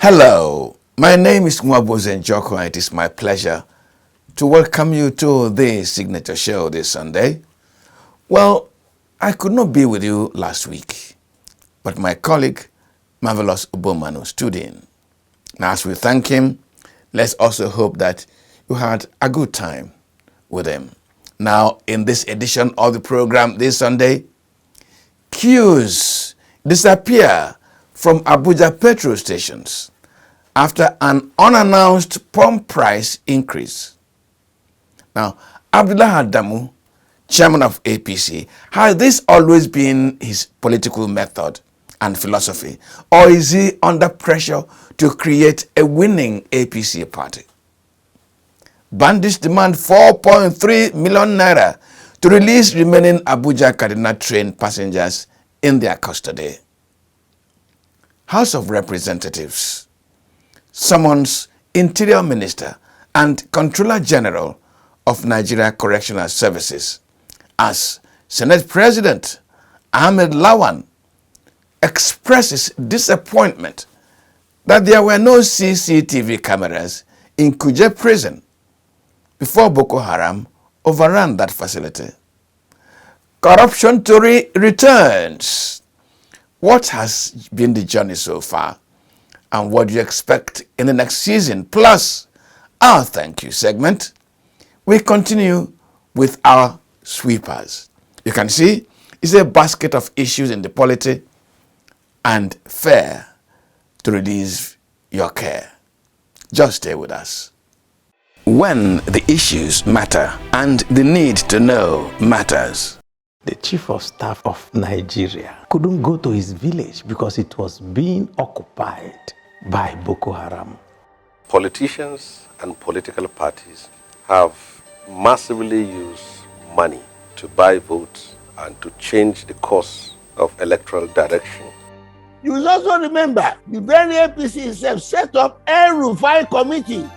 Hello, my name is Mwaboze Njoko and it is my pleasure to welcome you to the Signature Show this Sunday. Well, I could not be with you last week, but my colleague, Marvelous Obomanu, stood in. Now, as we thank him, let's also hope that you had a good time with him. Now, in this edition of the program this Sunday, queues disappear from Abuja petrol stations after an unannounced pump price increase. Now, Abdullahi Adamu, chairman of APC, has this always been his political method and philosophy, or is he under pressure to create a winning APC party? Bandits demand 4.3 million naira to release remaining Abuja-Kaduna train passengers in their custody. House of Representatives summons Interior Minister and Controller General of Nigeria Correctional Services as Senate President Ahmed Lawan expresses disappointment that there were no CCTV cameras in Kuje prison before Boko Haram overran that facility. Corruption story returns. What has been the journey so far? And what do you expect in the next season? Plus, our thank you segment. We continue with our sweepers. You can see it's a basket of issues in the polity and fair to release your care. Just stay with us. When the issues matter and the need to know matters. The chief of staff of Nigeria couldn't go to his village because it was being occupied by Boko Haram. Politicians and political parties have massively used money to buy votes and to change the course of electoral direction. You will also remember the very APC itself set up a Rufai committee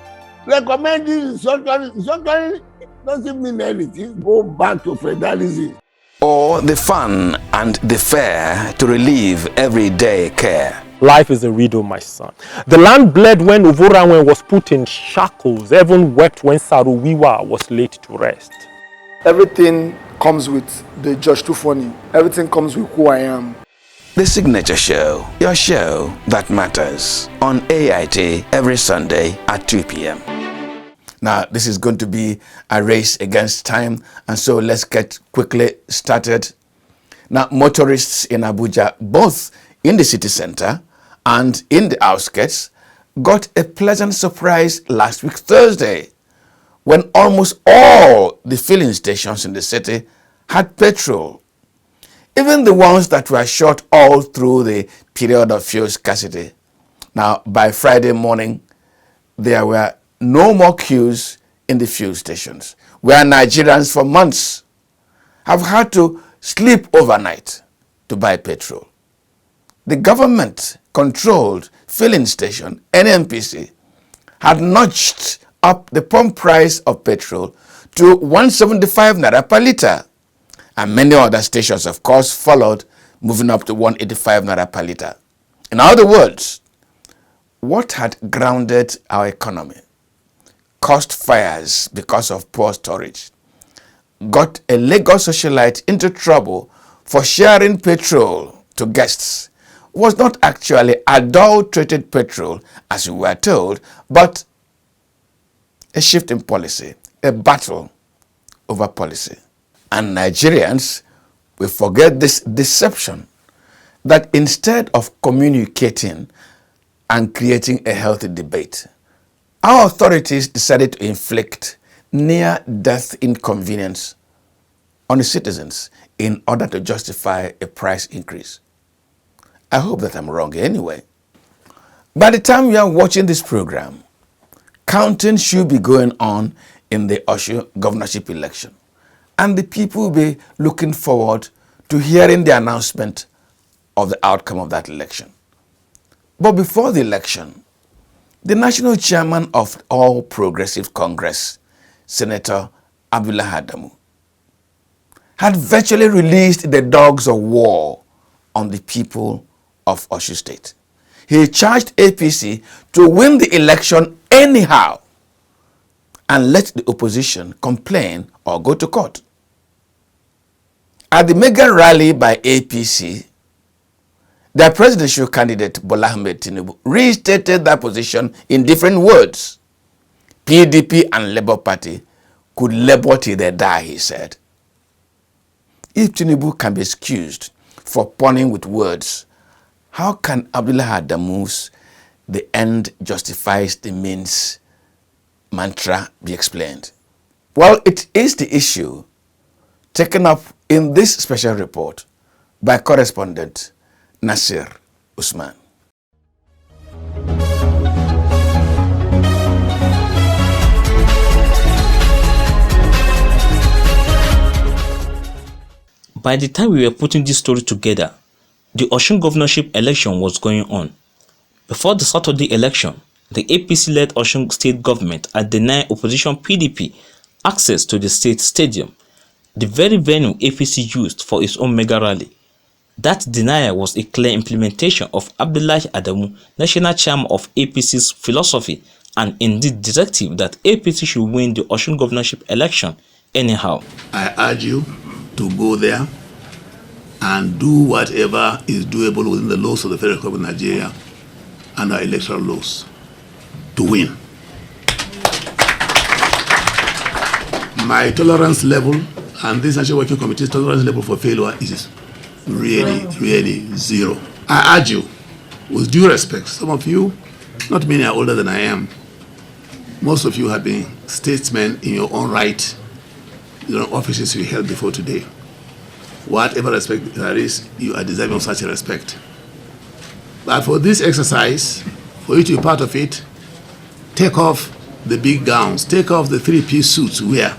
recommending restructuring doesn't mean anything. Go back to federalism. Or the fun and the fair to relieve everyday care. Life is a riddle, my son. The land bled when Uvoranwe was put in shackles. Heaven wept when Saruwiwa was laid to rest. Everything comes with the Judge Tufoni. Everything comes with who I am. The Signature Show, your show that matters, on AIT every Sunday at 2 p.m. Now, this is going to be a race against time, and so let's get quickly started. Now, motorists in Abuja, both in the city center and in the outskirts, got a pleasant surprise last week Thursday when almost all the filling stations in the city had petrol. Even the ones that were short all through the period of fuel scarcity. Now, by Friday morning, there were no more queues in the fuel stations, where Nigerians for months have had to sleep overnight to buy petrol. The government-controlled filling station, NNPC, had notched up the pump price of petrol to 175 naira per litre. And many other stations, of course, followed, moving up to 185 naira per litre. In other words, what had grounded our economy, caused fires because of poor storage, got a Lagos socialite into trouble for sharing petrol to guests, was not actually adulterated petrol, as we were told, but a shift in policy, a battle over policy. And Nigerians will forget this deception that instead of communicating and creating a healthy debate, our authorities decided to inflict near-death inconvenience on the citizens in order to justify a price increase. I hope that I'm wrong anyway. By the time you are watching this program, counting should be going on in the Osho governorship election, and the people will be looking forward to hearing the announcement of the outcome of that election. But before the election, the national chairman of All Progressive Congress, Senator Abdullahi Adamu, had virtually released the dogs of war on the people of Osho State. he charged APC to win the election anyhow and let the opposition complain or go to court. At the mega rally by APC, their presidential candidate Bola Ahmed Tinubu restated that position in different words. PDP and Labour Party could labor till they die, he said. If Tinubu can be excused for punning with words, how can Abdullahi Adamu's "the end justifies the means" mantra be explained? Well, it is the issue taken up in this special report by correspondent Nasir Usman. By the time we were putting this story together, the Osun governorship election was going on. Before the Saturday election, the APC-led Osun state government had denied opposition PDP access to the state stadium, the very venue APC used for its own mega rally. That denial was a clear implementation of Abdullahi Adamu, national chairman of APC's philosophy, and indeed directive that APC should win the Osun governorship election anyhow. I urge you to go there and do whatever is doable within the laws of the Federal Republic of Nigeria and our electoral laws to win. My tolerance level and this National Working Committee's tolerance level for failure is really zero. I urge you, with due respect, some of you, not many are older than I am, most of you have been statesmen in your own right, offices you held before today. Whatever respect there is, you are deserving of such a respect. But for this exercise, for you to be part of it, take off the big gowns, take off the three-piece suits you wear,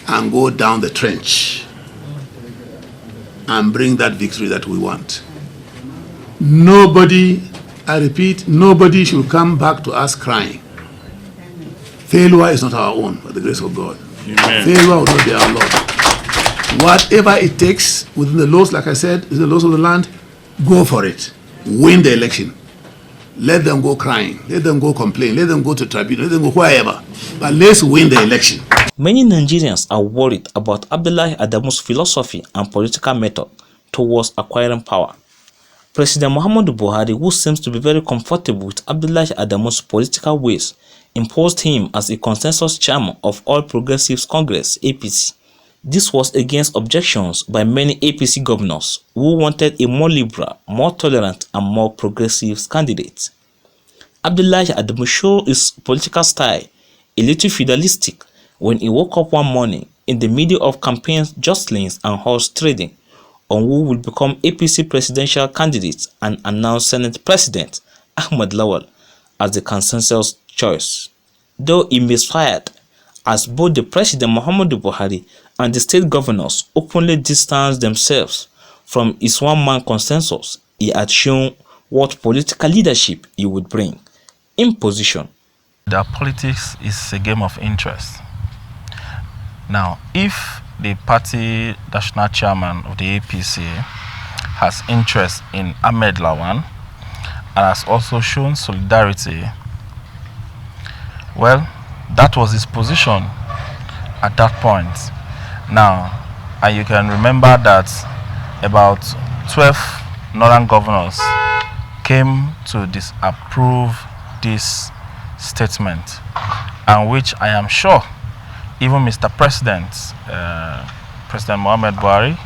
and go down the trench and bring that victory that we want. Nobody, I repeat, nobody should come back to us crying. Failure is not our own, by the grace of God. Amen. Failure will not be our Lord. Whatever it takes within the laws, like I said, is the laws of the land, go for it. Win the election. Let them go crying. Let them go complain. Let them go to tribunal. Let them go wherever. But let's win the election. Many Nigerians are worried about Abdullahi Adamu's philosophy and political method towards acquiring power. President Muhammadu Buhari, who seems to be very comfortable with Abdullahi Adamu's political ways, imposed him as a consensus chairman of All Progressives Congress, APC. This was against objections by many APC governors who wanted a more liberal, more tolerant, and more progressive candidate. Abdullahi Adamu showed his political style a little feudalistic when he woke up one morning in the middle of campaign jostlings and horse trading on who would become APC presidential candidate and announced Senate President Ahmed Lawal as the consensus choice. Though he misfired, as both the President Muhammadu Buhari and the state governors openly distanced themselves from his one-man consensus, he had shown what political leadership he would bring. Imposition. That politics is a game of interest. Now, if the party national chairman of the APC has interest in Ahmed Lawan and has also shown solidarity, well, that was his position at that point. Now, and you can remember that about 12 northern governors came to disapprove this statement, and which I am sure even Mr. President, President Muhammad Buhari,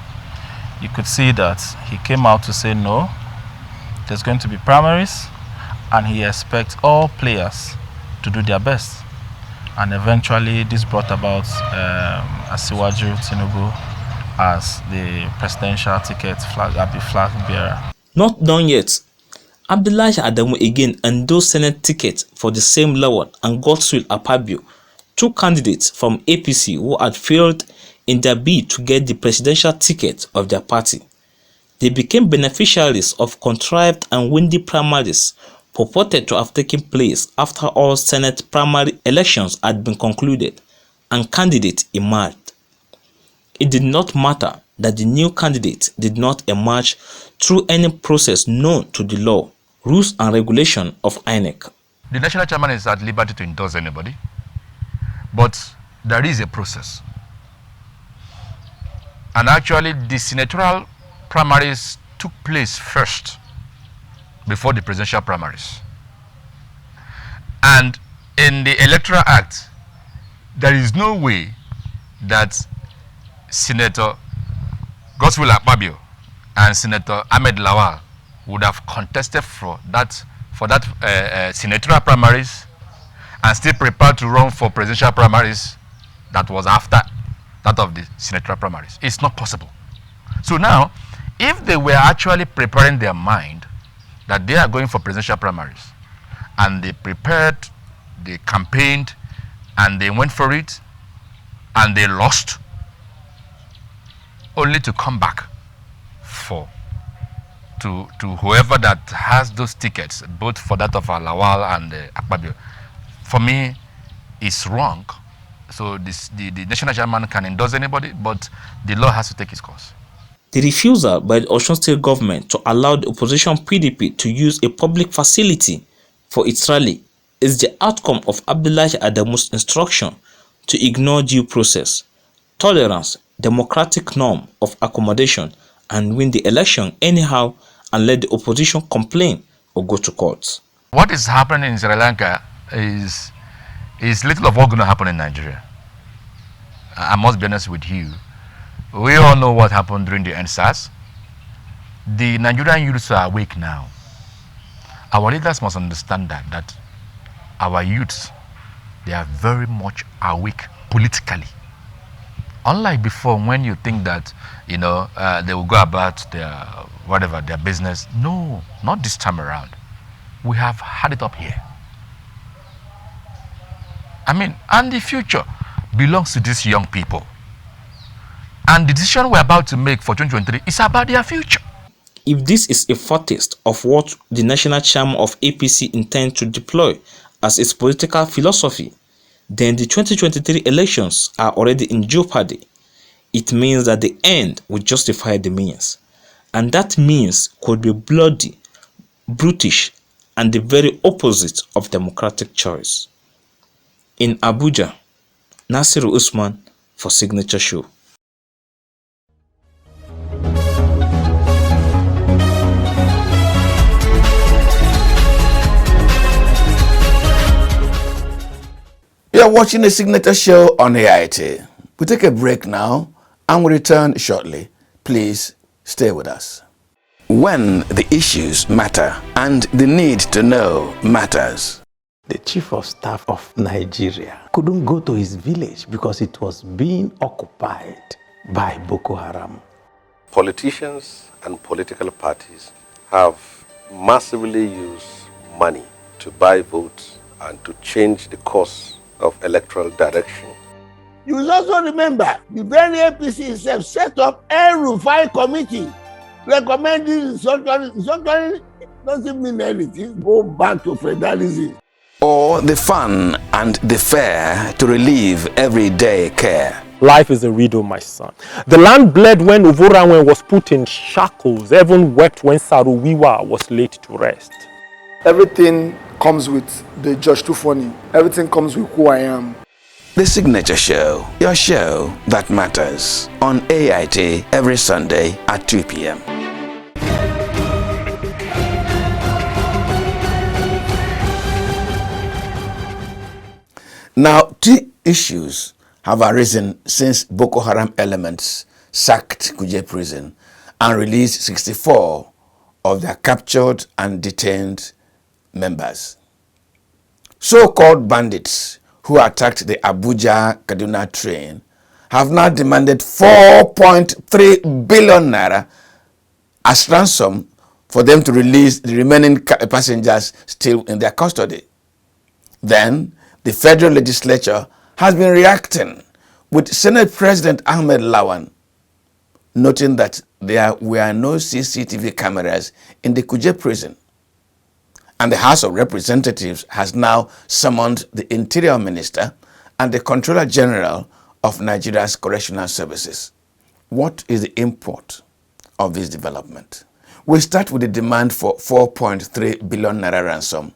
you could see that he came out to say no, there's going to be primaries, and he expects all players to do their best. And eventually this brought about Asiwaju Tinubu as the presidential ticket flag bearer. Not done yet. Abdullahi Adamu again endorsed Senate ticket for the same Lawal and Godswill Akpabio, two candidates from APC who had failed in their bid to get the presidential ticket of their party. They became beneficiaries of contrived and windy primaries purported to have taken place after all Senate primary elections had been concluded and candidates emerged. It did not matter that the new candidate did not emerge through any process known to the law. rules and regulation of INEC. The national chairman is at liberty to endorse anybody, but there is a process. And actually, the senatorial primaries took place first before the presidential primaries. And in the Electoral Act, there is no way that Senator Godswill Akpabio and Senator Ahmed Lawal would have contested for that senatorial primaries and still prepared to run for presidential primaries that was after that of the senatorial primaries. It's not possible. So now, if they were actually preparing their mind that they are going for presidential primaries, and they prepared, they campaigned, and they went for it, and they lost, only to come back to whoever that has those tickets, both for that of Lawal and Akpabio, for me, it's wrong. So the national chairman can endorse anybody, but the law has to take its course. The refusal by the Osun State government to allow the opposition PDP to use a public facility for its rally is the outcome of Abdullahi Adamu's instruction to ignore due process, tolerance, democratic norm of accommodation, and win the election anyhow and let the opposition complain or go to court. What is happening in Sri Lanka is little of what's going to happen in Nigeria. I must be honest with you. We all know what happened during the NSAS. The Nigerian youths are awake now. Our leaders must understand that our youths, they are very much awake politically. Unlike before, when you think that, they will go about their business. No, not this time around. We have had it up here. And the future belongs to these young people. And the decision we're about to make for 2023 is about their future. If this is a foretaste of what the national chairman of APC intends to deploy as its political philosophy, then the 2023 elections are already in jeopardy. It means that the end will justify the means. And that means could be bloody, brutish, and the very opposite of democratic choice. In Abuja, Nasiru Usman for Signature Show. You are watching the Signature Show on AIT. We take a break now and we return shortly. Please stay with us. When the issues matter and the need to know matters. The chief of staff of Nigeria couldn't go to his village because it was being occupied by Boko Haram. Politicians and political parties have massively used money to buy votes and to change the course of electoral direction. You will also remember the very APC itself set up a Rufai committee recommending restructuring doesn't mean anything. Go back to federalism. Or the fun and the fair to relieve everyday care. Life is a riddle, my son. The land bled when Uvoranwen was put in shackles. Heaven wept when Saruwiwa was laid to rest. Everything comes with the Judge Too Funny. Everything comes with who I am. The Signature Show, your show that matters, on AIT every Sunday at 2 p.m. Now, two issues have arisen since Boko Haram elements sacked Kuje prison and released 64 of their captured and detained members. So-called bandits who attacked the Abuja-Kaduna train have now demanded 4.3 billion naira as ransom for them to release the remaining passengers still in their custody. Then, the federal legislature has been reacting, with Senate President Ahmed Lawan noting that there were no CCTV cameras in the Kuje prison. And the House of Representatives has now summoned the Interior Minister and the Controller General of Nigeria's Correctional Services. What is the import of this development? We start with the demand for 4.3 billion naira ransom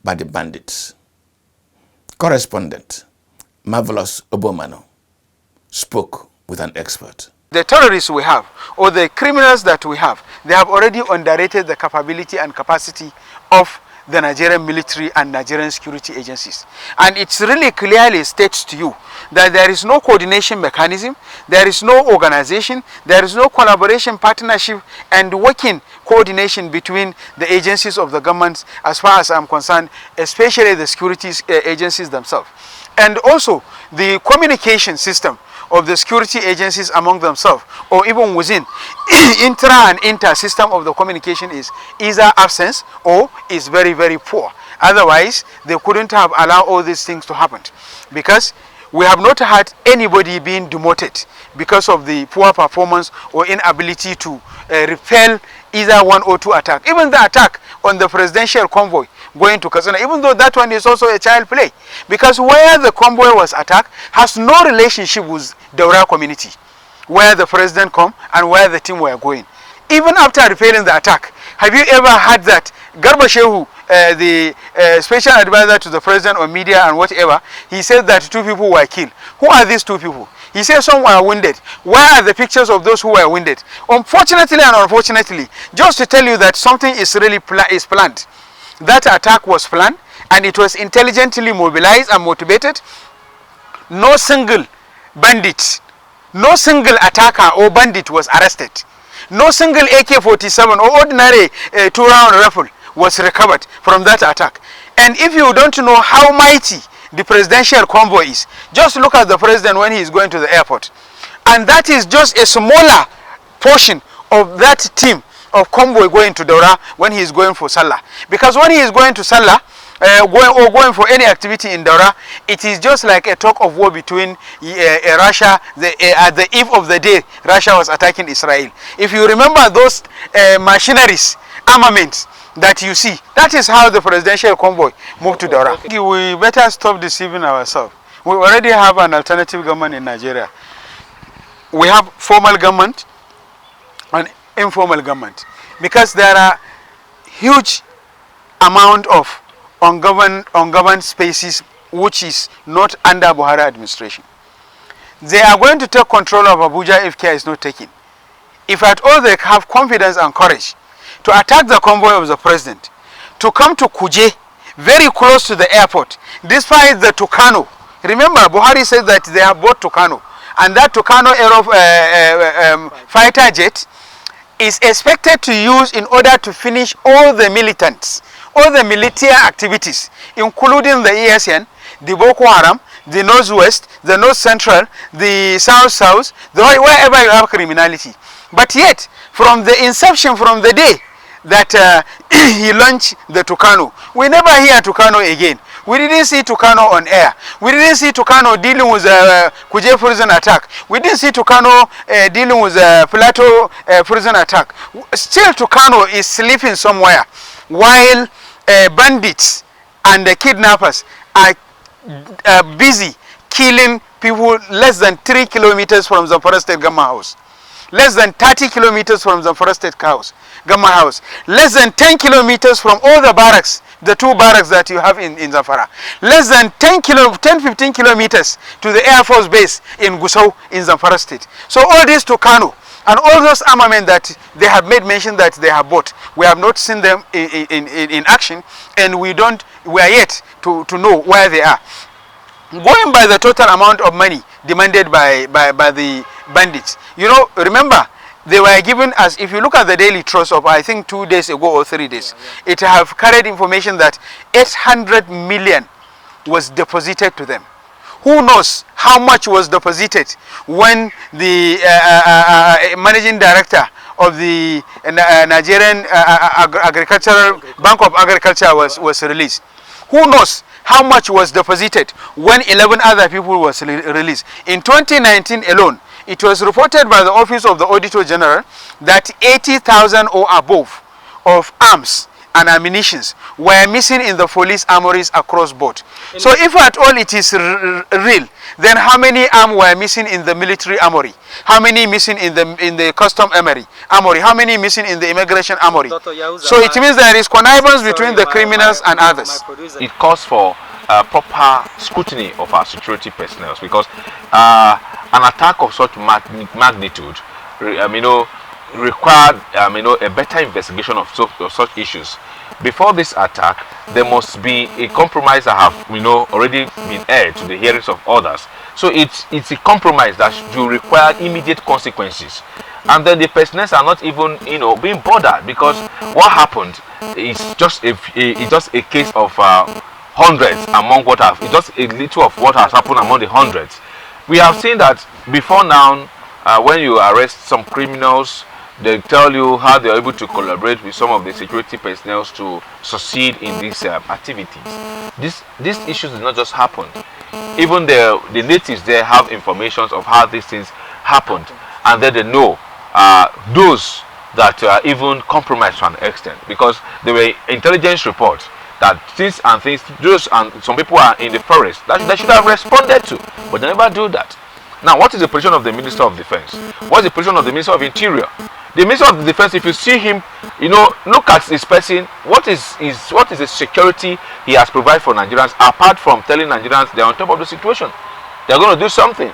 by the bandits. Correspondent Marvelous Obomano spoke with an expert. The terrorists we have, or the criminals that we have, they have already underrated the capability and capacity of the Nigerian military and Nigerian security agencies. And it's really clearly states to you that there is no coordination mechanism, there is no organization, there is no collaboration, partnership, and working coordination between the agencies of the government as far as I'm concerned, especially the security agencies themselves. And also the communication system of the security agencies among themselves, or even within intra and inter system of the communication is either absence or is very, very poor. Otherwise, they couldn't have allowed all these things to happen, because we have not had anybody being demoted because of the poor performance or inability to repel either one or two attacks. Even the attack on the presidential convoy going to Katsina, even though that one is also a child play, because where the convoy was attacked has no relationship with the Daura community, where the president come and where the team were going. Even after repelling the attack, have you ever heard that Garba Shehu, the special advisor to the president on media and whatever, he said that 2 people were killed? Who are these 2 people? He said some were wounded. Where are the pictures of those who were wounded? Unfortunately and unfortunately, just to tell you that something is really planned. That attack was planned and it was intelligently mobilized and motivated. No single bandit, no single attacker or bandit was arrested. No single AK-47 or ordinary 2-round rifle was recovered from that attack. And if you don't know how mighty the presidential convoy is, just look at the president when he is going to the airport. And that is just a smaller portion of that team of convoy going to Daura when he is going for Salah. Because when he is going to Salah, going for any activity in Daura, it is just like a talk of war between Russia. At the eve of the day, Russia was attacking Israel. If you remember those machineries, armaments that you see, that is how the presidential convoy moved to Daura. We better stop deceiving ourselves. We already have an alternative government in Nigeria. We have formal government and informal government, because there are huge amount of ungoverned spaces which is not under Buhari administration. They are going to take control of Abuja if care is not taken. If at all they have confidence and courage to attack the convoy of the president, to come to Kuje, very close to the airport, despite the Tucano. Remember, Buhari said that they have bought Tucano, and that Tucano fighter jet is expected to use in order to finish all the militants, all the military activities, including the ESN, the Boko Haram, the Northwest, the North Central, the South, wherever you have criminality. But yet, from the inception, from the day that he launched the Tucano, we never hear Tucano again. We didn't see Tucano on air. We didn't see Tucano dealing with Kuje prison attack. We didn't see Tucano dealing with Plateau prison attack. Still Tucano is sleeping somewhere, while bandits and the kidnappers are busy killing people less than 3 kilometers from the Zamfara State Gamma House. Less than 30 kilometers from the Zamfara State Gamma House. Less than 10 kilometers from all the barracks, the 2 barracks that you have in Zamfara. Less than 10-15 kilometers to the Air Force base in Gusau in Zamfara State. So all this to Kano and all those armament that they have made mention that they have bought, we have not seen them in action, and we are yet to know where they are. Going by the total amount of money demanded by the bandits, you know, remember, they were given us, if you look at the Daily Trust of I think 2 days ago or 3 days, it have carried information that 800 million was deposited to them. Who knows how much was deposited when the managing director of the Nigerian Agricultural Bank of Agriculture was released? Who knows how much was deposited when 11 other people was released? In 2019 alone, it was reported by the Office of the Auditor General that 80,000 or above of arms and ammunitions were missing in the police armories across board. So if at all it is real, then how many arms were missing in the military armory? How many missing in the custom armory? How many missing in the immigration armory? So it means there is connivance between the criminals and others. It calls for proper scrutiny of our security personnel, because an attack of such magnitude, required a better investigation of such issues. Before this attack, there must be a compromise that have already been aired to the hearings of others. So it's a compromise that should require immediate consequences. And then the personnel are not even being bothered, because what happened is just a case of hundreds among what have just a little of what has happened among the hundreds. We have seen that before now. When you arrest some criminals, they tell you how they are able to collaborate with some of the security personnel to succeed in these activities. These issues did not just happen. Even the natives there have information of how these things happened, and then they know those that are even compromised to an extent, because there were intelligence reports that things, and some people are in the forest that they should have responded to, but they never do that. Now, what is the position of the Minister of Defense? What is the position of the Minister of Interior? The Minister of Defense, if you see him, look at this person. What is the security he has provided for Nigerians, apart from telling Nigerians they're on top of the situation? They're going to do something.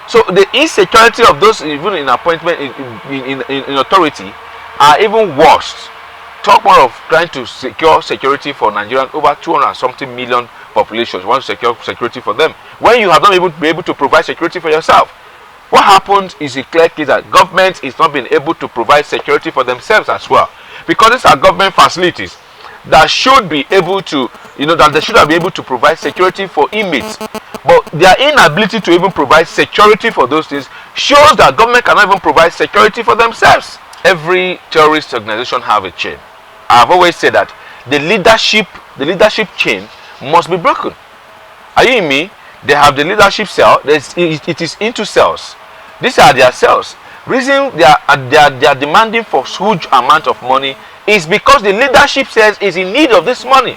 So the insecurity of those even in appointment in authority are even worse. Talk more of trying to secure security for Nigerians, over 200-something million populations. You want to secure security for them when you have not been able to provide security for yourself. What happened is a clear case that government is not being able to provide security for themselves as well, because these are government facilities that should be able to, that they should have been able to provide security for inmates, but their inability to even provide security for those things shows that government cannot even provide security for themselves. Every terrorist organization have a chain. I've always said that the leadership chain must be broken. Are you in me? They have the leadership cell. It is into cells. These are their cells. Reason they are demanding for huge amount of money is because the leadership cells is in need of this money.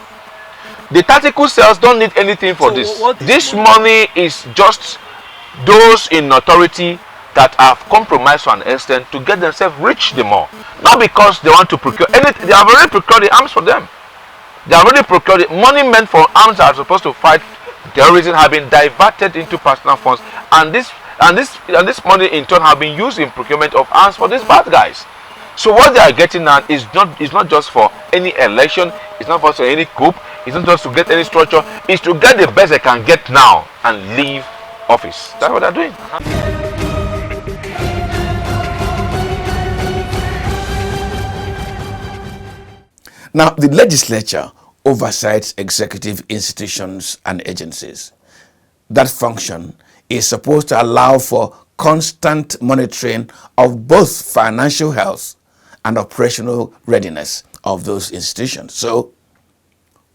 The tactical cells don't need anything for this. This money is just those in authority that have compromised to an extent to get themselves rich the more. Not because they want to procure anything. They have already procured the arms for them. They have already procured it. Money meant for arms that are supposed to fight terrorism have been diverted into personal funds, and this money in turn have been used in procurement of arms for these bad guys. So what they are getting now is not just for any election, it's not for any coup, it's not just to get any structure, it's to get the best they can get now and leave office. That's what they're doing. Now, the legislature oversights executive institutions and agencies. That function is supposed to allow for constant monitoring of both financial health and operational readiness of those institutions. So,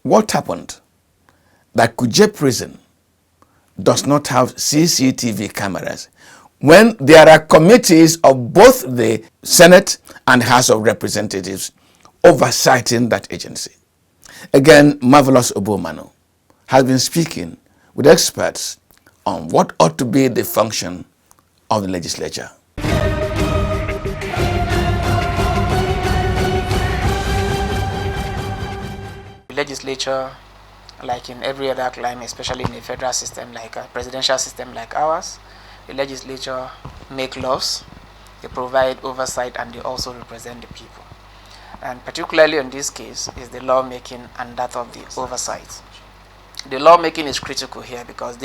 what happened that Kuje Prison does not have CCTV cameras when there are committees of both the Senate and House of Representatives oversighting that agency? Again, Marvelous Obomanu has been speaking with experts on what ought to be the function of the legislature. The legislature, like in every other climate, especially in a federal system like a presidential system like ours, the legislature make laws, they provide oversight, and they also represent the people. And particularly in this case is the lawmaking and that of the oversight. The lawmaking is critical here because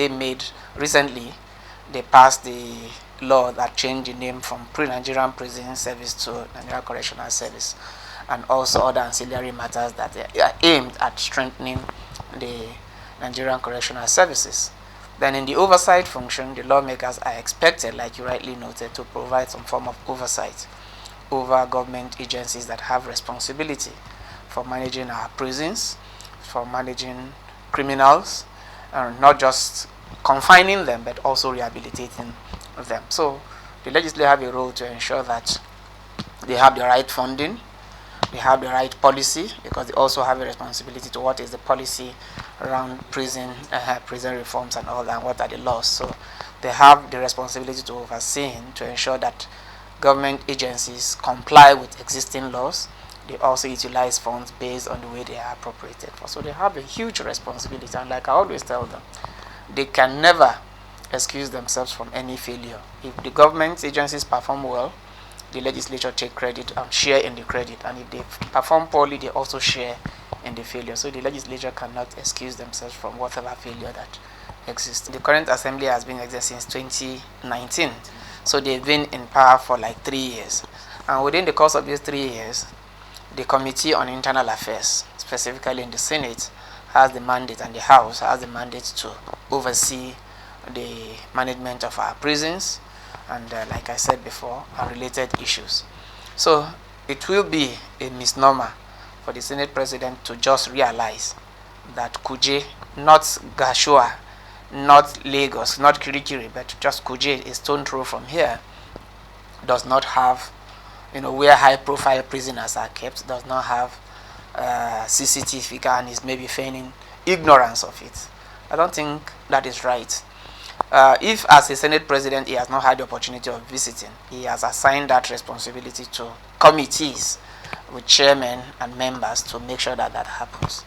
recently they passed the law that changed the name from Pre-Nigerian Prison Service to Nigerian Correctional Service, and also other ancillary matters that are aimed at strengthening the Nigerian Correctional Services. Then in the oversight function, the lawmakers are expected, like you rightly noted, to provide some form of oversight over government agencies that have responsibility for managing our prisons, for managing criminals, and not just confining them, but also rehabilitating them. So the legislature have a role to ensure that they have the right funding, they have the right policy, because they also have a responsibility to what is the policy around prison reforms and all that, and what are the laws. So they have the responsibility to oversee, to ensure that government agencies comply with existing laws. They also utilize funds based on the way they are appropriated for. So they have a huge responsibility, and like I always tell them, they can never excuse themselves from any failure. If the government agencies perform well, the legislature take credit and share in the credit, and if they perform poorly, they also share in the failure. So the legislature cannot excuse themselves from whatever failure that exists. The current assembly has been existing since 2019, so they've been in power for like 3 years, and within the course of these 3 years, the Committee on Internal Affairs, specifically in the Senate, has the mandate, and the House has the mandate to oversee the management of our prisons and, like I said before, related issues. So it will be a misnomer for the Senate President to just realize that Kuje, not Gashua, not Lagos, not Kirikiri, but just Kuje, a stone throw from here, does not have, where high-profile prisoners are kept, does not have CCTV and is maybe feigning ignorance of it. I don't think that is right. If as a Senate President he has not had the opportunity of visiting, he has assigned that responsibility to committees with chairmen and members to make sure that that happens.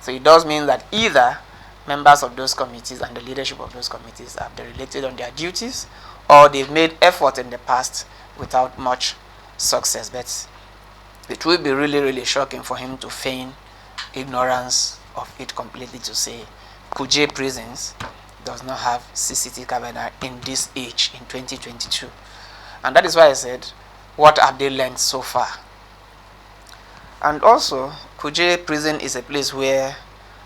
So it does mean that either members of those committees and the leadership of those committees have derelicated on their duties, or they've made effort in the past without much success. But it will be really, really shocking for him to feign ignorance of it completely, to say Kuje prisons does not have CCTV camera in this age, in 2022. And that is why I said, what have they learned so far? And also, Kuje prison is a place where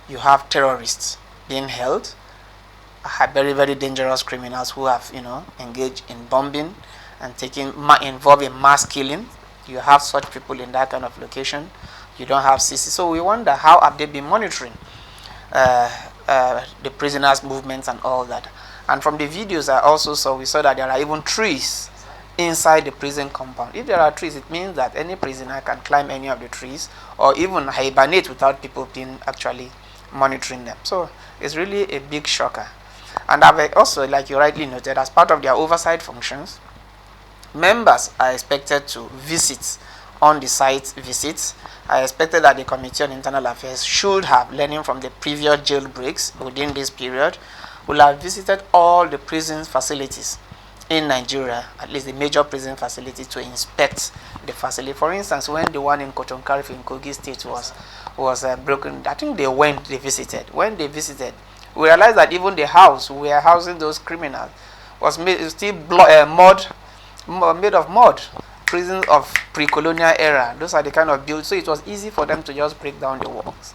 you have terrorists being held, very, very dangerous criminals who have, engaged in bombing and involved in mass killing. You have such people in that kind of location. You don't have CC. So we wonder, how have they been monitoring the prisoners' movements and all that? And from the videos I also saw, we saw that there are even trees inside the prison compound. If there are trees, it means that any prisoner can climb any of the trees or even hibernate without people being actually monitoring them. So it's really a big shocker. And I've also, like you rightly noted, as part of their oversight functions, members are expected to visit on the site visits. I expected that the Committee on Internal Affairs should have, learning from the previous jailbreaks within this period, will have visited all the prison facilities in Nigeria, at least the major prison facilities, to inspect the facility. For instance, when the one in Kotonkarif in Kogi State was broken, I think they visited. When they visited, we realized that even the house we were housing those criminals was made of mud. Prisons of pre-colonial era, those are the kind of builds, so it was easy for them to just break down the walls.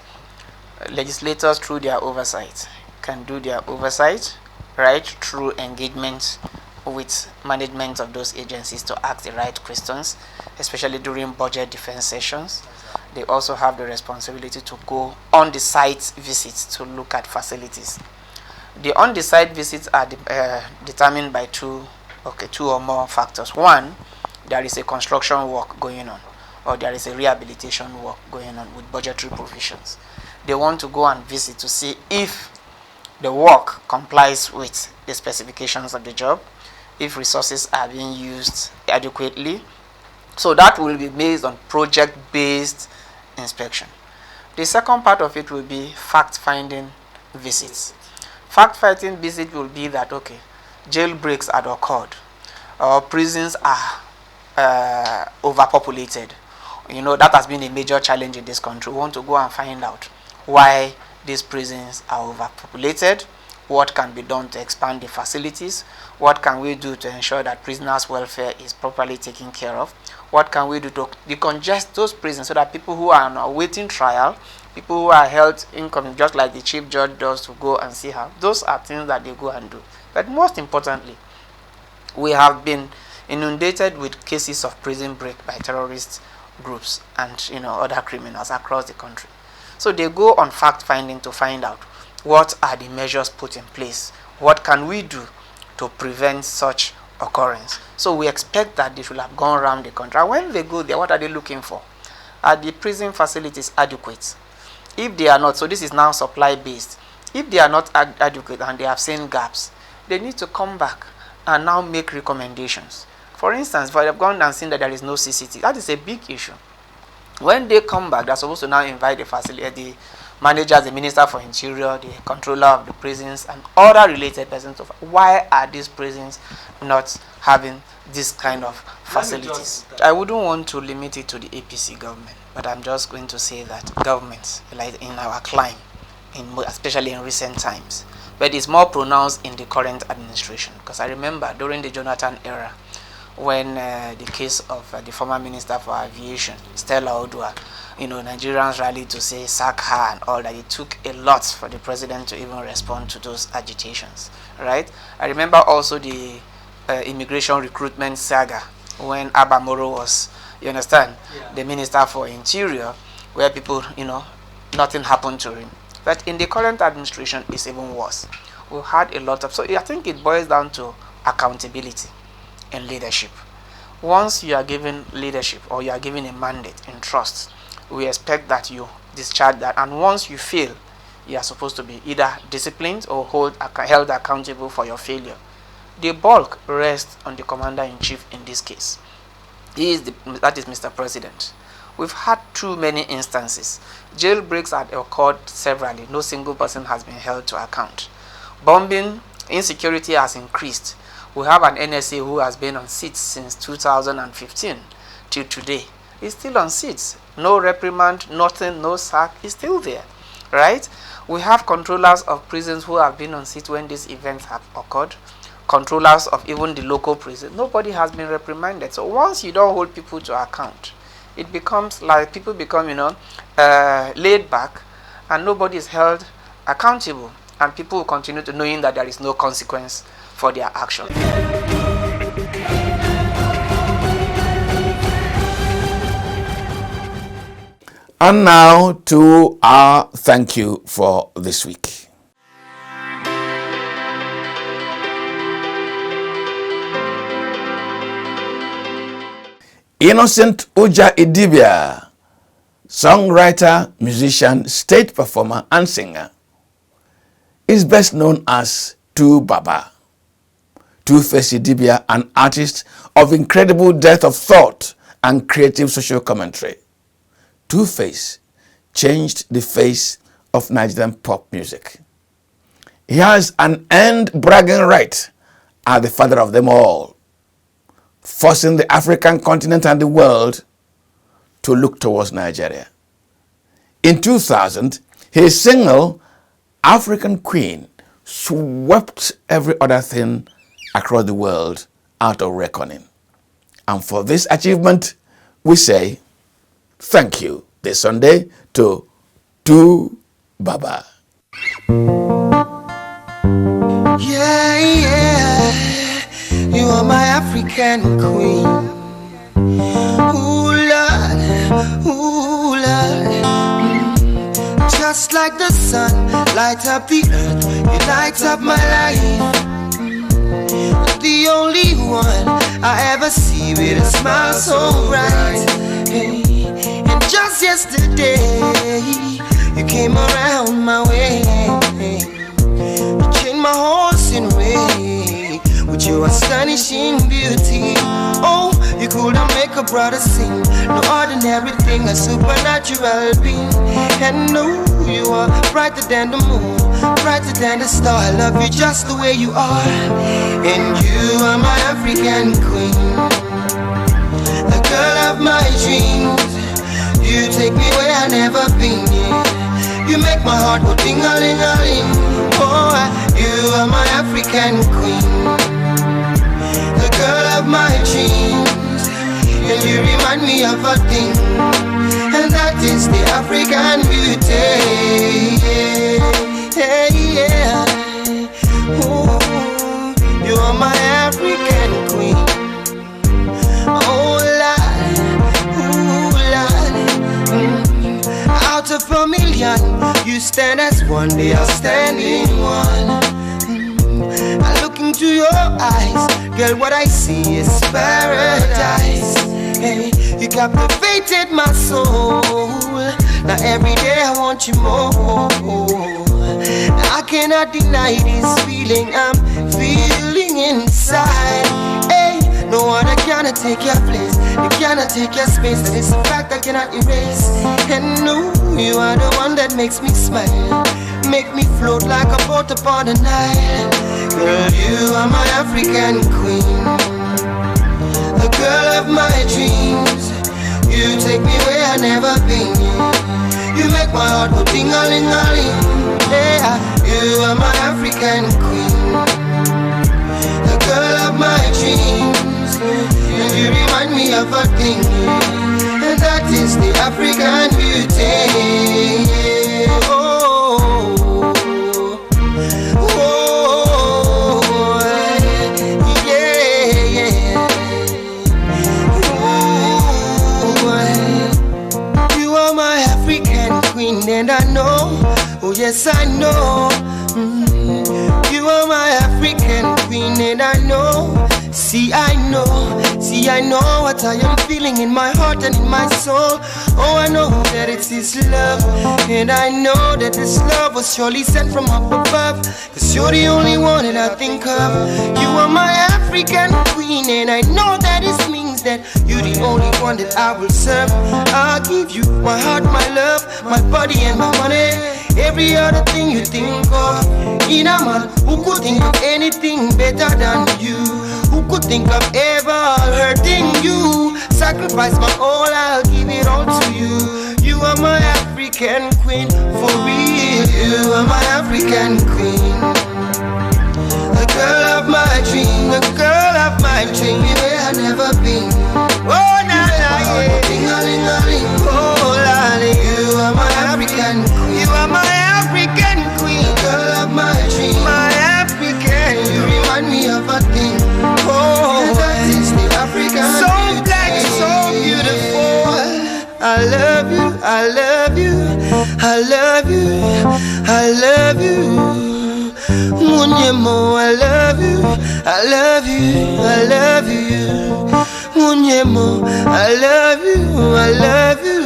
Legislators, through their oversight, can do their oversight right through engagement with management of those agencies to ask the right questions, especially during budget defense sessions. They also have the responsibility to go on the site visits to look at facilities. The on the site visits are determined by two or more factors. One, there is a construction work going on, or there is a rehabilitation work going on with budgetary provisions. They want to go and visit to see if the work complies with the specifications of the job, if resources are being used adequately. So that will be based on project-based inspection. The second part of it will be fact-finding visits. Fact-finding visit will be that, okay, jailbreaks had occurred, or prisons are overpopulated. That has been a major challenge in this country. We want to go and find out why these prisons are overpopulated, what can be done to expand the facilities, what can we do to ensure that prisoners' welfare is properly taken care of, what can we do to decongest those prisons so that people who are now awaiting trial, people who are held income, just like the chief judge does, to go and see her. Those are things that they go and do. But most importantly, we have been inundated with cases of prison break by terrorist groups and other criminals across the country. So they go on fact finding to find out what are the measures put in place, what can we do to prevent such occurrence. So we expect that they should have gone around the country. And when they go there, what are they looking for? are the prison facilities adequate? If they are not, so this is now supply based. If they are not adequate and they have seen gaps, they need to come back and now make recommendations. For instance, if I have gone and seen that there is no CCTV, that is a big issue. When they come back, they're supposed to now invite the facility, the managers, the minister for interior, the controller of the prisons, and other related persons. Why are these prisons not having this kind of facilities? I wouldn't want to limit it to the APC government, but I'm just going to say that governments, like in our climate, especially in recent times, but it's more pronounced in the current administration. Because I remember during the Jonathan era, when the case of the former minister for aviation, Stella Odua, Nigerians rallied to say sack her and all that. It took a lot for the president to even respond to those agitations, right? I remember also the immigration recruitment saga when Abba Moro was, you understand, the minister for interior, where people, nothing happened to him. But in the current administration, it's even worse. We've had a lot of, so I think it boils down to accountability and leadership. Once you are given leadership or you are given a mandate in trust, we expect that you discharge that, and once you fail, you are supposed to be either disciplined or held accountable for your failure. The bulk rests on the commander-in-chief in this case. That is Mr. President. We've had too many instances. Jailbreaks had occurred severally. No single person has been held to account. Bombing, insecurity has increased. We have an NSA who has been on seats since 2015 till today. He's still on seats. No reprimand, nothing, no sack. He's still there, right? We have controllers of prisons who have been on seats when these events have occurred. Controllers of even the local prison. Nobody has been reprimanded. So once you don't hold people to account, it becomes like people become, laid back, and nobody is held accountable. And people will continue to knowing that there is no consequence for their action. And now to our thank you for this week. Innocent Uja Idibia, songwriter, musician, stage performer, and singer, is best known as Tu Baba. Two-Face Idibia, an artist of incredible depth of thought and creative social commentary. Two-Face changed the face of Nigerian pop music. He has an earned bragging right as the father of them all, forcing the African continent and the world to look towards Nigeria. In 2000, his single, African Queen, swept every other thing across the world out of reckoning. And for this achievement, we say thank you this Sunday to Tu Baba. Yeah, yeah, you are my African queen. Ooh, Lord, just like the sun, light up the earth, you light up my life. The only one I ever see with a smile so bright. And just yesterday, you came around my way. You changed my horse in way with your astonishing beauty. Oh, you couldn't make a brother sing. No ordinary thing, a supernatural being. And no, you are brighter than the moon, brighter than the star. I love you just the way you are. And you are my African queen, the girl of my dreams. You take me where I've never been, yeah. You make my heart go ding-a-ling-a-ling. Oh, you are my African queen, the girl of my dreams. And you remind me of a thing, and that is the African beauty. Yeah, yeah. Ooh, you are my African queen. Oh, Lord, ooh, Lord. Out of a million, you stand as one, they are standing one. I look into your eyes, girl, what I see is paradise. Hey, you captivated my soul. Now every day I want you more. I cannot deny this feeling I'm feeling inside. Hey, no one cannot take your place. You cannot take your space. That is a fact I cannot erase. And no, you are the one that makes me smile. Make me float like a boat upon the Nile. Girl, you are my African queen, the girl of my dreams. You take me where I never been. You make my heart go ding-a-ling-a-ling. Yeah, you are my African queen, the girl of my dreams. And you remind me of a thing, and that is the African beauty. And I know, oh yes I know, you are my African queen. And I know, see I know what I am feeling in my heart and in my soul. Oh, I know that it's this love, and I know that this love was surely sent from up above. Cause you're the only one that I think of. You are my African queen, and I know that it means that you're the only one that I will serve. I'll give you my heart, my love, my body and my money. Every other thing you think of. In a man who could think of anything better than you, who could think of ever hurting you. Sacrifice my all, I'll give it all to you. You are my African queen, for real. You are my African queen, the girl of my dream, the girl of my dream. Where I never been. Oh, na na, yeah. Ding-a-ling-a-ling. Oh, lolly. You are my African queen. You are my African queen, the girl of my dream, my African. You remind me of a thing. Oh, that is the African. So black, so beautiful. I love you, I love you, I love you, I love you. Munyemo, I love you, I love you, I love you. Munyemo, I love you, I love you.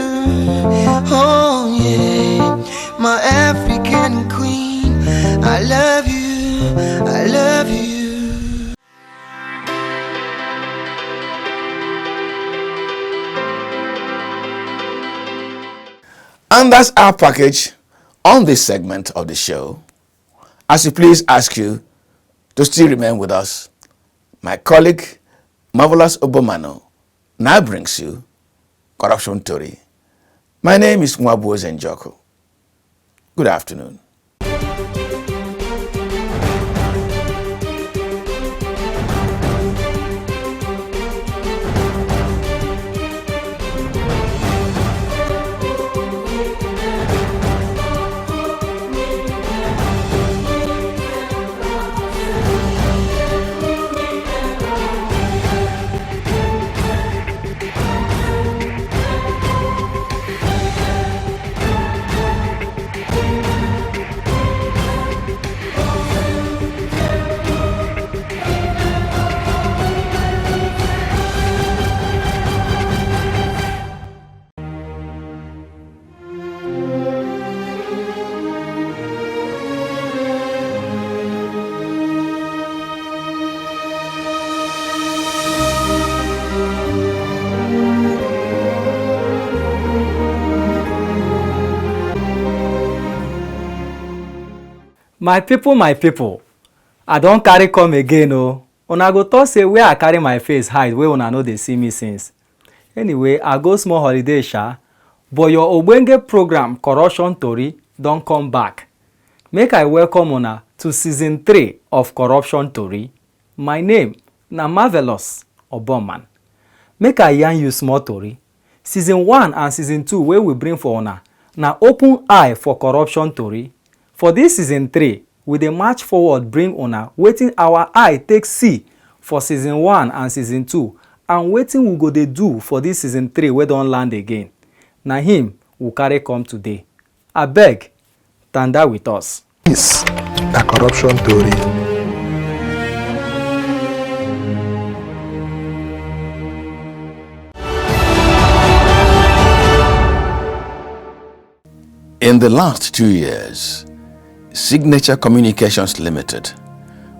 Oh yeah, my African queen. I love you, I love you. And that's our package on this segment of the show. As we please ask you to still remain with us, my colleague, Marvelous Obomano, now brings you Corruption Story. My name is Mwabu Zenjoko. Good afternoon. My people, I don't carry come again o. Una go talk say where I carry my face hide wey una no dey see me since. Anyway, I go small holiday sha, but your ogbonge program Corruption Tori don come back. Make I welcome una to season 3 of Corruption Tori. My name na Marvelous Oboman. Make I yarn you small tori. Season 1 and season 2 wey we bring for una na open eye for corruption tori. For this season 3, we dey march forward bring una wetin our eye take see for season 1 and season 2 and wetin we go dey do for this season 3 wey don land again. Na him we carry come today. Abeg, tanda with us. This na Corruption Tori. In the last 2 years, Signature Communications Limited,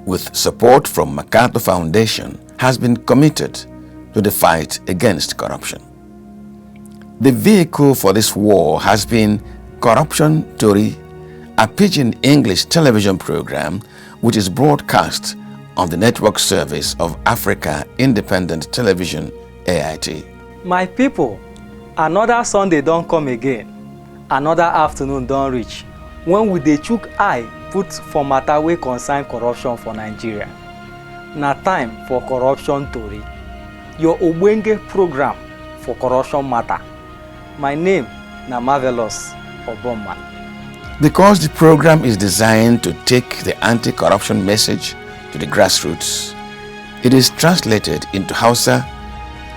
with support from MacArthur Foundation, has been committed to the fight against corruption. The vehicle for this war has been Corruption Tori, a pidgin English television program which is broadcast on the network service of Africa Independent Television, AIT. My people, another Sunday don't come again. Another afternoon don't reach. When we dey chook eye put for matter wey concern corruption for Nigeria. Na time for Corruption Tori, your ogbenge program for corruption matter. My name na Marvelous Oboma. Because the program is designed to take the anti-corruption message to the grassroots, it is translated into Hausa.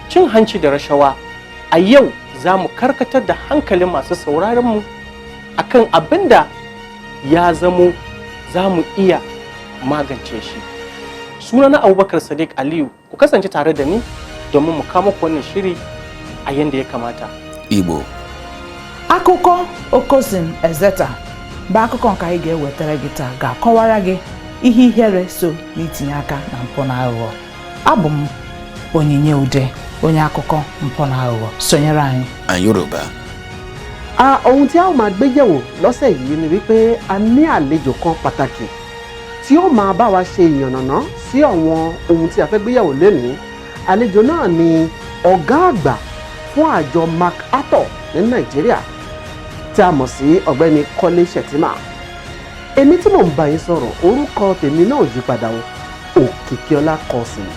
Cin hanci da rashawa a yau za mu karkatar da hankalin masu sauraron mu akan abinda ya zamo za mu iya magance shi. Sunana Abubakar Sadiq Aliyu, ku kasance tare da ni domin mu kama wannan shiri a yanda ya kamata. Igbo. Akụkọ Okosin Ezeta bụ akụkọ nke anyị ga-ewetara gị taa ga-akọwara gị ihe ihere so n'itinye aka na mpụ na aghụghọ. Abụ m Onyinye Ude, onye akụkọ mpụ na aghụghọ. Sonyere anyị. Yoruba. Ohun tí a ó máa gbé yẹ̀wò lọ́sẹ̀ yìí ni wípé a ní àlejò kan pàtàkì tí ó máa bá wa ṣe ìyànnàná sí àwọn ohun tí a fẹ́ gbé yẹ̀wò lénìí. Àlejò náà ni ọ̀gá àgbà fún àjọ MacArthur ní Nàìjíríà tí a mọ̀ sí ọ̀gbẹ́ni Kọ́lé Shettima. Èmi tí mò ń bá yín sọ̀rọ̀, orúkọ tèmi náà yí padà o, Òkìkíọlá Kọ́sìn.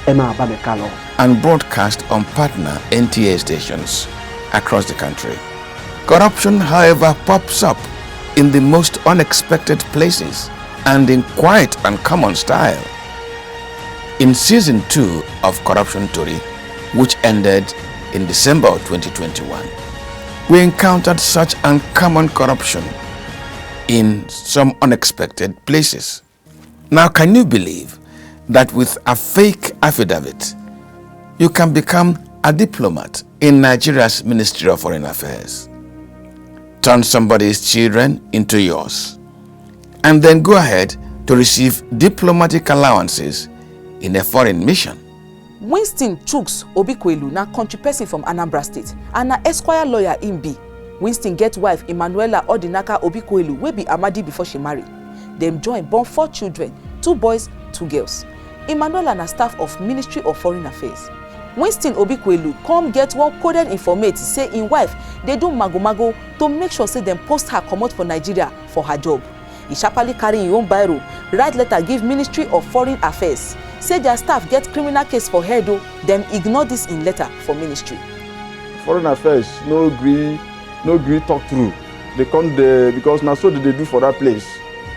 Ẹ máa bá mi ká lọ. And broadcast on partner NTA stations across the country. Corruption, however, pops up in the most unexpected places and in quite uncommon style. In season 2 of Corruption Tori, which ended in December of 2021, we encountered such uncommon corruption in some unexpected places. Now, can you believe that with a fake affidavit, you can become a diplomat in Nigeria's Ministry of Foreign Affairs? Turn somebody's children into yours, and then go ahead to receive diplomatic allowances in a foreign mission. Winston Chuks Obikwelu na country person from Anambra State and na Esquire lawyer im be. Winston get wife Emmanuela Odinaka Obikwelu wey be Amadi before she marry. Dem join born 4 children, 2 boys, 2 girls. Emmanuela na staff of Ministry of Foreign Affairs. Winston Obikwelu come get one coded informate say im wife dey do mago-mago to make sure say dem post her comot for Nigeria for her job. E sharply carry im own biro, write letter give Ministry of Foreign Affairs, say their staff get criminal case for head o, dem ignore this in letter for ministry. Foreign Affairs no gree talk through. They come there because na so they do for that place.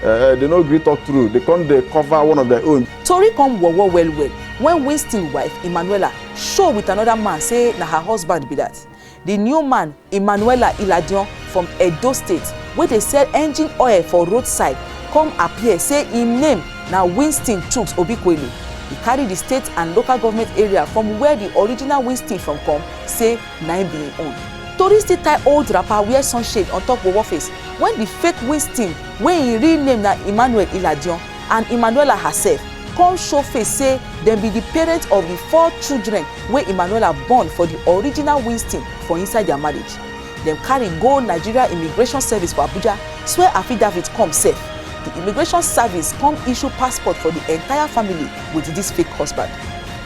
They no gree talk through. They come there cover one of their own. Tori come well when Winston wife Emmanuela show with another man say na her husband be that. The new man Emmanuela Iladion from Edo State wey dey sell engine oil for roadside come appear say im name na Winston Chuks Obikwelu. He carry the state and local government area from where the original Winston from come say na im be im own. Tori still tie old wrapper wear sunshade on top wowo face when the fake Winston wey im real name na Emmanuel Iladion and Emmanuela herself come show face say dem be the parents of the 4 children wey Emmanuela born for the original Winston for inside their marriage. Dem carry go Nigeria Immigration Service for Abuja, swear affidavit come safe. The Immigration Service come issue passport for the entire family with this fake husband.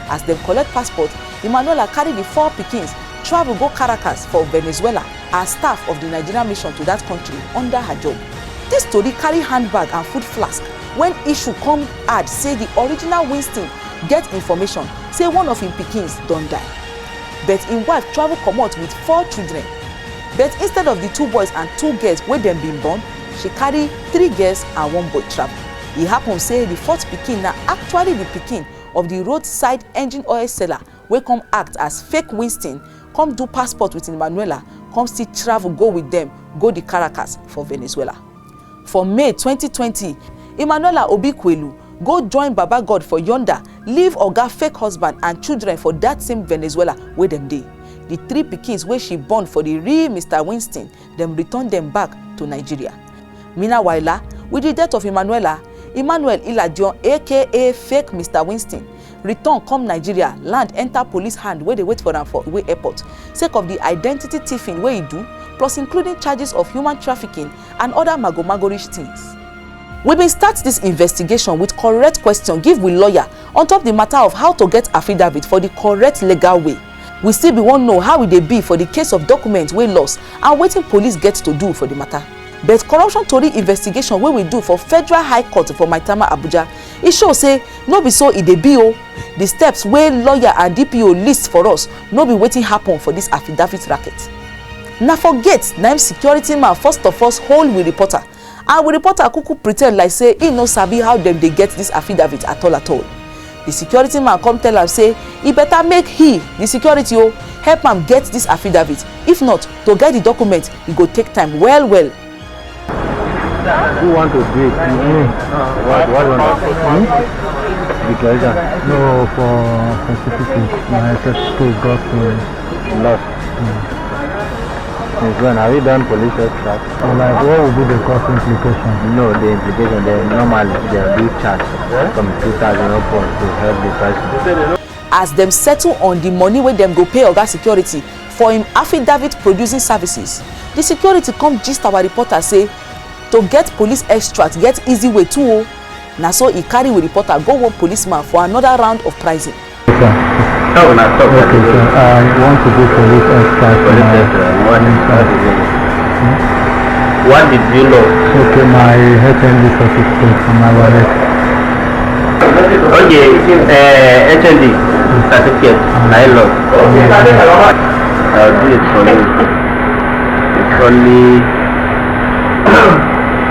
As dem collect passport, Emmanuela carry the 4 pikins travel go Caracas for Venezuela as staff of the Nigerian mission to that country under her job. This story carry handbag and food flask when issue come add say the original Winston get information say one of im pikins don die. But im wife travel comot with 4 children. But instead of the 2 boys and 2 girls wey dem been born, she carry 3 girls and 1 boy travel. E happen say the 4th pikin na actually the pikin of the roadside engine oil seller wey come act as fake Winston, come do passport with Emmanuela, come still travel go with them go the Caracas for Venezuela. For May 2020, Emmanuela Obikwelu go join Baba God for yonder, leave oga fake husband and children for that same Venezuela wey dem dey. The 3 pikins wey she born for the real Mr. Winston, dem return them back to Nigeria. Meanwhile, with the death of Emmanuel Iladion, aka fake Mr. Winston, return come Nigeria, land enter police hand where they wait for am for Iwe airport, sake of the identity thieving wey he do, plus including charges of human trafficking and other magomagorish things. We been start this investigation with correct question give we lawyer on top the matter of how to get affidavit for the correct legal way. We still be wan know how it dey be for the case of documents wey lost and wetin police get to do for the matter. But corruption tori investigation wey we do for Federal High Court for Maitama, Abuja, e show say no be so e dey be o. The steps wey lawyer and DPO list for us no be wetin happen for this affidavit racket. Na for gate na im security man first of all hold we reporter, and we reporter kuku pretend like say he no sabi how dem dey get this affidavit at all. The security man come tell am say e better make he, the security help am get this affidavit. If not, to get the document e go take time well. Who want to do it? What want to do? Because no, for certificate, my school got lost. Since when have you done police extract? Like what would be the cost implication? No, the implication they normally they do charge from 2,000 upwards to help the person. As them settle on the money wey dem go pay oga security for him affidavit producing services, the security come gist our reporter say to get police extract get easy way too o. Na so he carry with reporter go one policeman for another round of pricing. Okay, sir. I want to do police extract. What did you know? Okay, my HND certificate from my wallet. Okay, HND certificate. I lost. I'll do it for you. It's only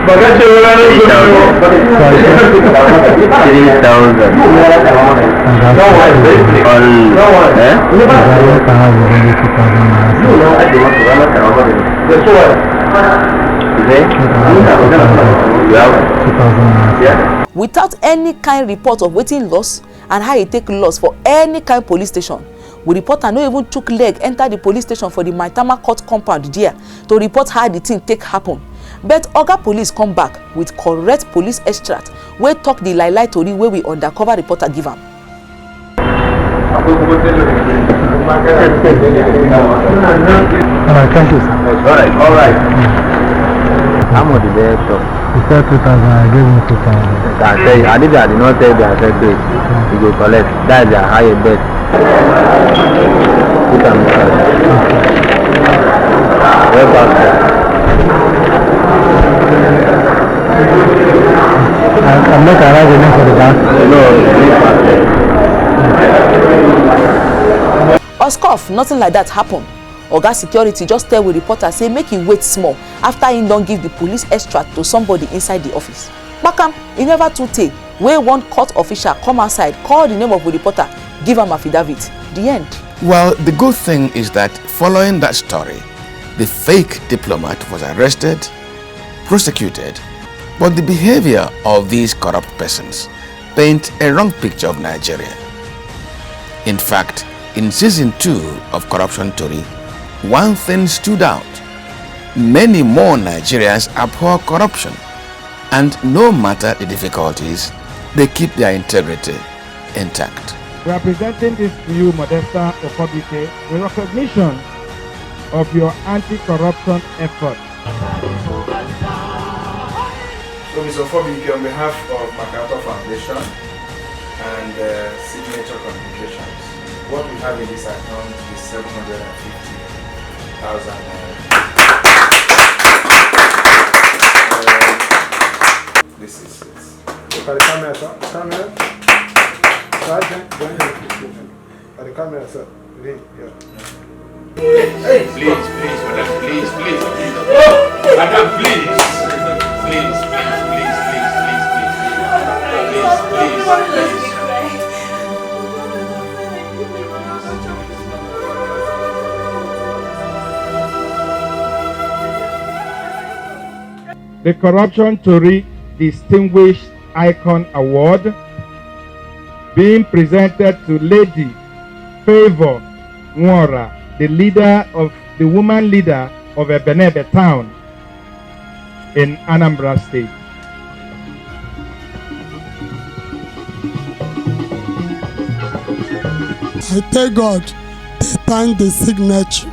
3,000. Without any kind report of wetin loss and how e take loss for any kind police station, we reporter no even took leg enter the police station for the Maitama court compound there to report how the thing take happen. But oga police come back with correct police extract wey talk the lie tori wey we undercover reporter give am. Thank you, sir. All right. How much did they talk? He said 2,000, I gave him 2,000. I did not tell you, I said wait. You go collect. That is their higher bet. Put them where back? I'm not arriving for the bank. No, Oscoff, nothing like that happen. Oga security just tell we reporter say make him wait small after he don give the police extract to somebody inside the office. Bakam, e never too tey wey one court official come outside, call the name of the reporter, give am affidavit. The end. Well, the good thing is that following that story, the fake diplomat was arrested, prosecuted, but the behavior of these corrupt persons paint a wrong picture of Nigeria. In fact, in season 2 of Corruption Tori, one thing stood out. Many more Nigerians abhor corruption, and no matter the difficulties, they keep their integrity intact. We are presenting this to you, Modesta Ofobike, in recognition of your anti-corruption effort. So, Mr. Ofobike, on behalf of MacArthur Foundation and Signature Communications, what we have in this account is 750,000. This is it. Look at the camera, sir. Camera. Sergeant, join the application. At the camera, sir. Hey, Please, madam, please. Oh, madam, please. Please. The Corruption Tori Distinguished Icon Award being presented to Lady Favor Nwora, the woman leader of Ebenebe town. in Anambra State. I thank God they thank the signature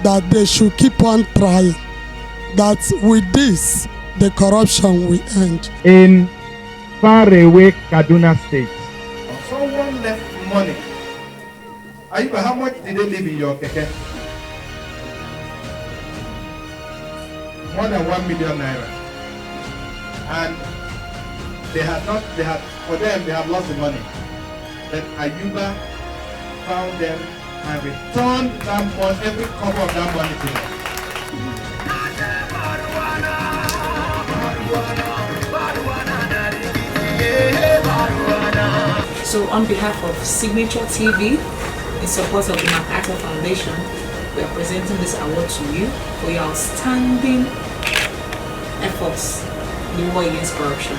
that they should keep on trying, that with this the corruption will end. In faraway Kaduna State. Someone left money. Ayuba, how much did they leave in your keke? More than 1 million naira. And for them, they have lost the money. Then Ayuba found them and returned that money, every cover of that money to them. So on behalf of Signature TV, in support of the MacArthur Foundation, we are presenting this award to you for your outstanding efforts in the war against corruption.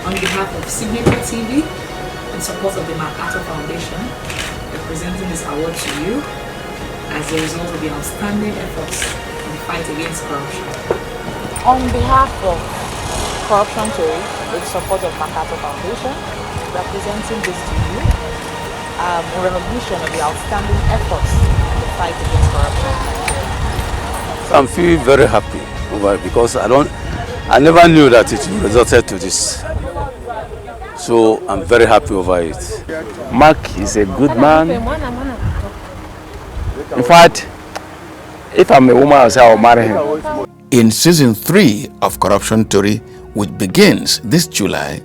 On behalf of Signature TV, in support of the MacArthur Foundation, we are presenting this award to you as a result of your outstanding efforts in the fight against corruption. On behalf of Corruption Tory, with support of MacArthur Foundation, representing this to you, in recognition of the outstanding efforts in the fight against corruption. I'm feeling very happy over it because I never knew that it resulted to this. So I'm very happy over it. Mark is a good man. In fact, if I'm a woman, I'll say I'll marry him. In season 3 of Corruption Tory, which begins this July,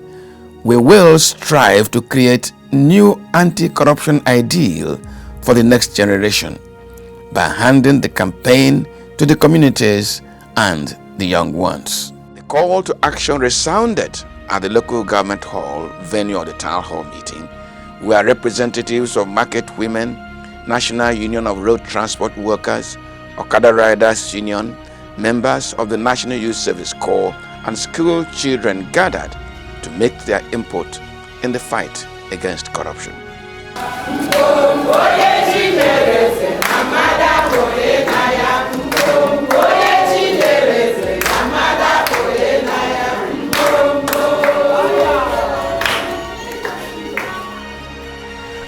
we will strive to create new anti-corruption ideal for the next generation by handing the campaign to the communities and the young ones. The call to action resounded at the local government hall venue of the town hall meeting, where representatives of market women, National Union of Road Transport Workers, Okada Riders Union, members of the National Youth Service Corps, and school children gathered to make their input in the fight against corruption.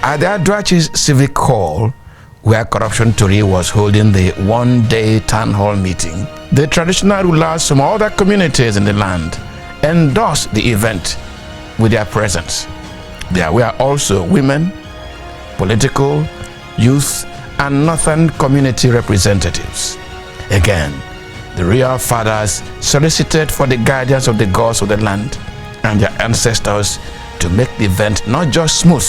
At the Adrachis Civic Hall, where Corruption Tory was holding the one-day town hall meeting, the traditional rulers from other communities in the land endorsed the event with their presence. There were also women, political, youth, and northern community representatives. Again, the real fathers solicited for the guidance of the gods of the land and their ancestors to make the event not just smooth,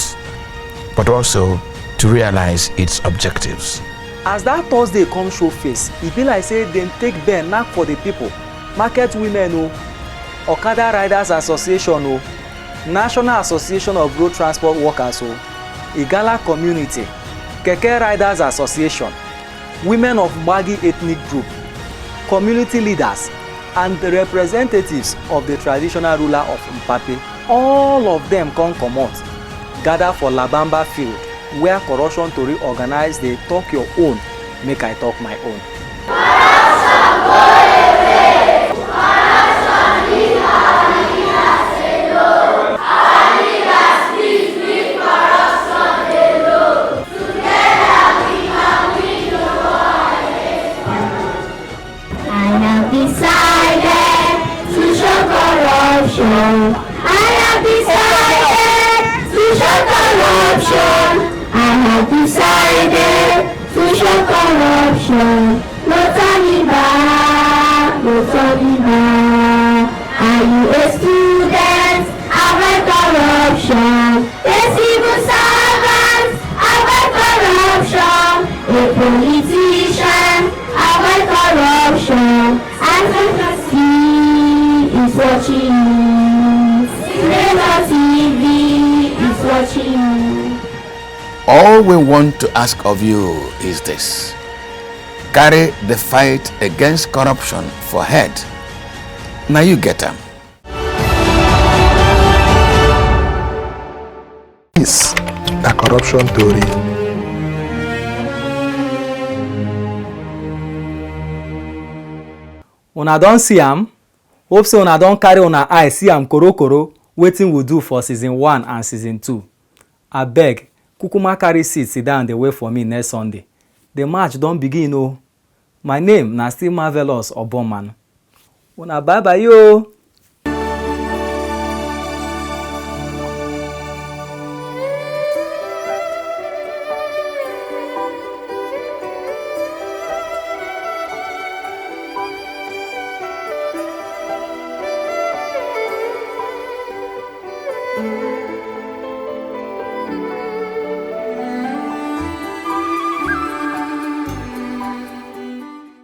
but also to realize its objectives. As that Thursday come show face, e be like say dem take bend knack for the people. Market women o, Okada Riders Association o, National Association of Road Transport Workers o, Igala Community, Keke Riders Association, Women of Gbagi Ethnic Group, community leaders, and the representatives of the traditional ruler of Mpape. All of them come comot, gather for Labamba Field, where Corruption Tory organize the Talk Your Own, Make I Talk My Own. Are you a student? Avoid corruption. A civil servant? Avoid corruption. A politician? Avoid corruption. Advocacy is watching you. Signature TV is watching you. All we want to ask of you is this: carry the fight against corruption for head. Now you get them. Is a corruption theory. Una don see am? Hope say una don carry una eye see am korokoro wetin we do for season 1 and season 2. Abeg, kukuma carry seat sit down dey wait for me next Sunday. The match don begin o. My name na still Marvelous Oboman. Una bye bye yo.